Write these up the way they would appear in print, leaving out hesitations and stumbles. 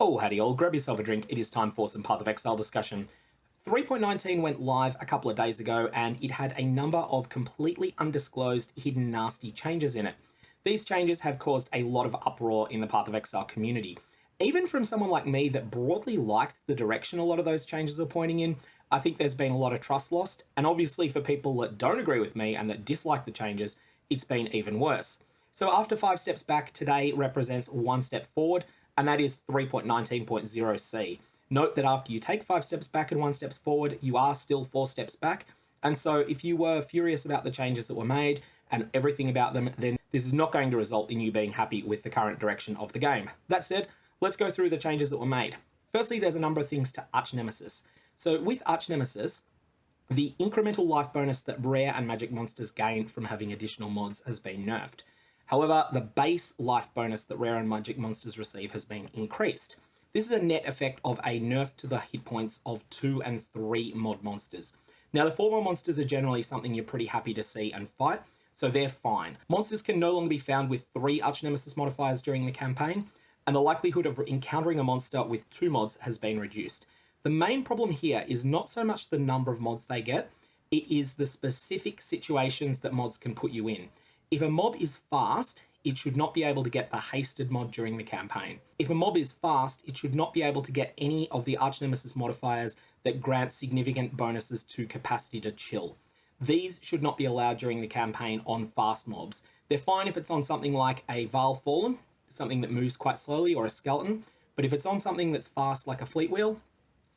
Oh, howdy all, grab yourself a drink, it is time for some PathOfExile discussion. 3.19 went live a couple of days ago and it had a number of completely undisclosed, hidden nasty changes in it. These changes have caused a lot of uproar in the PathOfExile community. Even from someone like me that broadly liked the direction a lot of those changes are pointing in, I think there's been a lot of trust lost, and obviously for people that don't agree with me and that dislike the changes, it's been even worse. So after 5 steps back, today represents 1 step forward, and that is 3.19.0c. Note that after you take 5 steps back and 1 step forward, you are still 4 steps back. And so if you were furious about the changes that were made and everything about them, then this is not going to result in you being happy with the current direction of the game. That said, let's go through the changes that were made. Firstly, there's a number of things to Archnemesis. So with Archnemesis, the incremental life bonus that rare and magic monsters gain from having additional mods has been nerfed. However, the base life bonus that rare and magic monsters receive has been increased. This is a net effect of a nerf to the hit points of 2 and 3 mod monsters. Now, the 4 mod monsters are generally something you're pretty happy to see and fight, so they're fine. Monsters can no longer be found with 3 Archnemesis modifiers during the campaign, and the likelihood of encountering a monster with 2 mods has been reduced. The main problem here is not so much the number of mods they get, it is the specific situations that mods can put you in. If a mob is fast, it should not be able to get the hasted mod during the campaign. If a mob is fast, it should not be able to get any of the Archnemesis modifiers that grant significant bonuses to capacity to chill. These should not be allowed during the campaign on fast mobs. They're fine if it's on something like a Vile Fallen, something that moves quite slowly, or a skeleton, but if it's on something that's fast like a Fleet Wheel,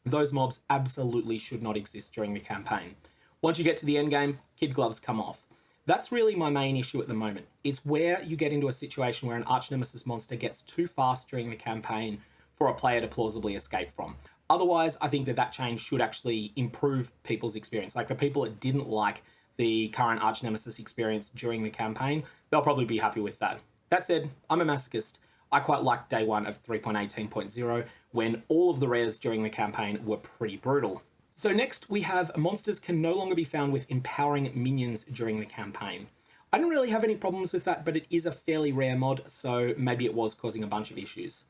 those mobs absolutely should not exist during the campaign. Once you get to the end game, kid gloves come off. That's really my main issue at the moment. It's where you get into a situation where an Archnemesis monster gets too fast during the campaign for a player to plausibly escape from. Otherwise, I think that change should actually improve people's experience. Like the people that didn't like the current Archnemesis experience during the campaign, they'll probably be happy with that. That said, I'm a masochist. I quite liked day 1 of 3.18.0 when all of the rares during the campaign were pretty brutal. So next we have monsters can no longer be found with empowering minions during the campaign. I don't really have any problems with that, but it is a fairly rare mod, so maybe it was causing a bunch of issues.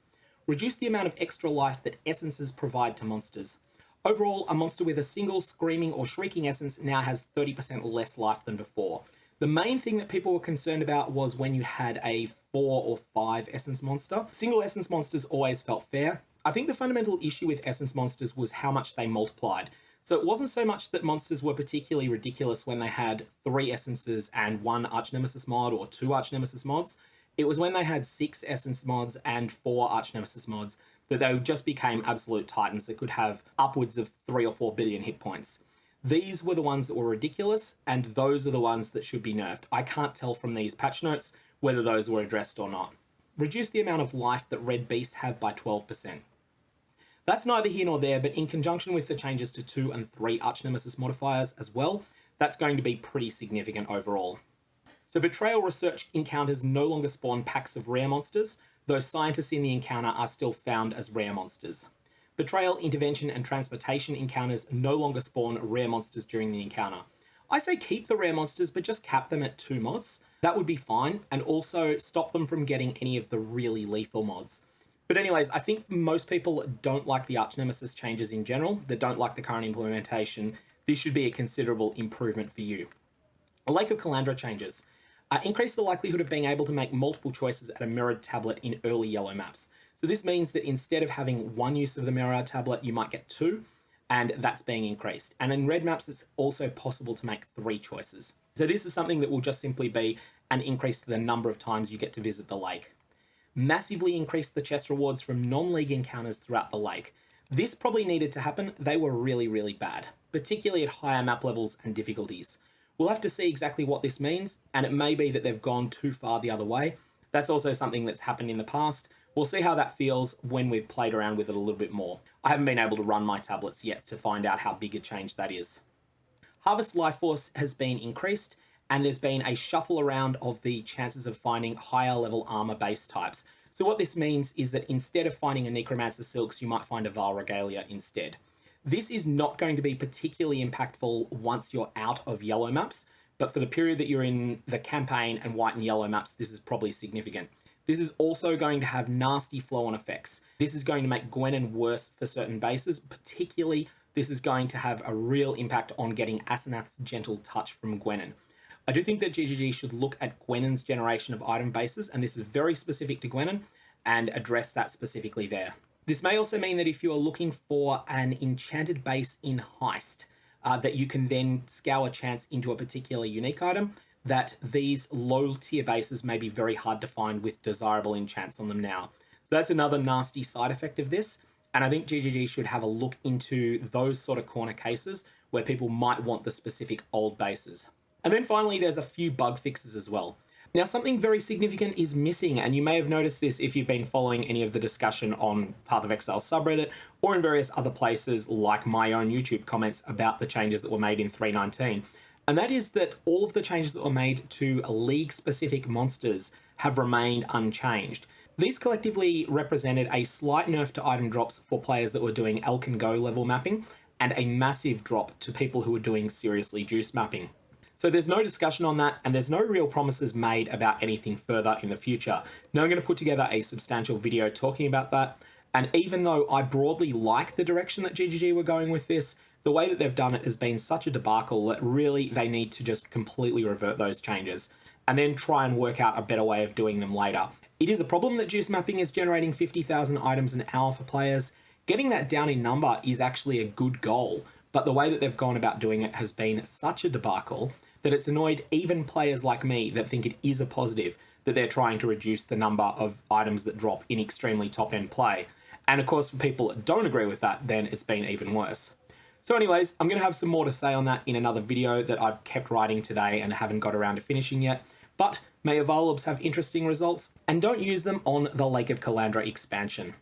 Reduce the amount of extra life that essences provide to monsters. Overall, a monster with a single screaming or shrieking essence now has 30% less life than before. The main thing that people were concerned about was when you had a 4 or 5 essence monster. Single essence monsters always felt fair. I think the fundamental issue with essence monsters was how much they multiplied. So it wasn't so much that monsters were particularly ridiculous when they had 3 essences and 1 Archnemesis mod or 2 Archnemesis mods. It was when they had 6 essence mods and 4 Archnemesis mods that they just became absolute titans that could have upwards of 3 or 4 billion hit points. These were the ones that were ridiculous, and those are the ones that should be nerfed. I can't tell from these patch notes whether those were addressed or not. Reduce the amount of life that red beasts have by 12%. That's neither here nor there, but in conjunction with the changes to 2 and 3 Archnemesis modifiers as well, that's going to be pretty significant overall. So Betrayal research encounters no longer spawn packs of rare monsters, though scientists in the encounter are still found as rare monsters. Betrayal, intervention, and transportation encounters no longer spawn rare monsters during the encounter. I say keep the rare monsters, but just cap them at 2 mods. That would be fine, and also stop them from getting any of the really lethal mods. But anyways, I think most people don't like the Archnemesis changes in general, that don't like the current implementation. This should be a considerable improvement for you. A Lake of Kalandra changes. Increase the likelihood of being able to make multiple choices at a mirrored tablet in early yellow maps. So this means that instead of having 1 use of the mirror tablet, you might get 2, and that's being increased. And in red maps, it's also possible to make 3 choices. So this is something that will just simply be an increase to the number of times you get to visit the lake. Massively increase the chest rewards from non-league encounters throughout the lake. This probably needed to happen. They were really, really bad, particularly at higher map levels and difficulties. We'll have to see exactly what this means, and it may be that they've gone too far the other way. That's also something that's happened in the past. We'll see how that feels when we've played around with it a little bit more. I haven't been able to run my tablets yet to find out how big a change that is. Harvest Life Force has been increased, and there's been a shuffle around of the chances of finding higher level armor base types. So what this means is that instead of finding a Necromancer Silks, you might find a Vile Regalia instead. This is not going to be particularly impactful once you're out of yellow maps, but for the period that you're in the campaign and white and yellow maps, this is probably significant. This is also going to have nasty flow-on effects. This is going to make Gwenin worse for certain bases. Particularly, this is going to have a real impact on getting Asenath's Gentle Touch from Gwenin. I do think that GGG should look at Gwenin's generation of item bases, and this is very specific to Gwenin, and address that specifically there. This may also mean that if you are looking for an enchanted base in Heist, that you can then scour chance into a particular unique item, that these low tier bases may be very hard to find with desirable enchants on them now. So that's another nasty side effect of this. And I think GGG should have a look into those sort of corner cases where people might want the specific old bases. And then finally, there's a few bug fixes as well. Now, something very significant is missing, and you may have noticed this if you've been following any of the discussion on PathOfExile subreddit or in various other places like my own YouTube comments about the changes that were made in 3.19. And that is that all of the changes that were made to league-specific monsters have remained unchanged. These collectively represented a slight nerf to item drops for players that were doing Elk and Go level mapping, and a massive drop to people who were doing seriously juice mapping. So there's no discussion on that, and there's no real promises made about anything further in the future. Now I'm going to put together a substantial video talking about that, and even though I broadly like the direction that GGG were going with this, the way that they've done it has been such a debacle that really they need to just completely revert those changes, and then try and work out a better way of doing them later. It is a problem that juice mapping is generating 50,000 items an hour for players. Getting that down in number is actually a good goal, but the way that they've gone about doing it has been such a debacle that it's annoyed even players like me that think it is a positive that they're trying to reduce the number of items that drop in extremely top-end play. And of course, for people that don't agree with that, then it's been even worse. So anyways, I'm going to have some more to say on that in another video that I've kept writing today and haven't got around to finishing yet. But may Evolobs have interesting results, and don't use them on the Lake of Kalandra expansion.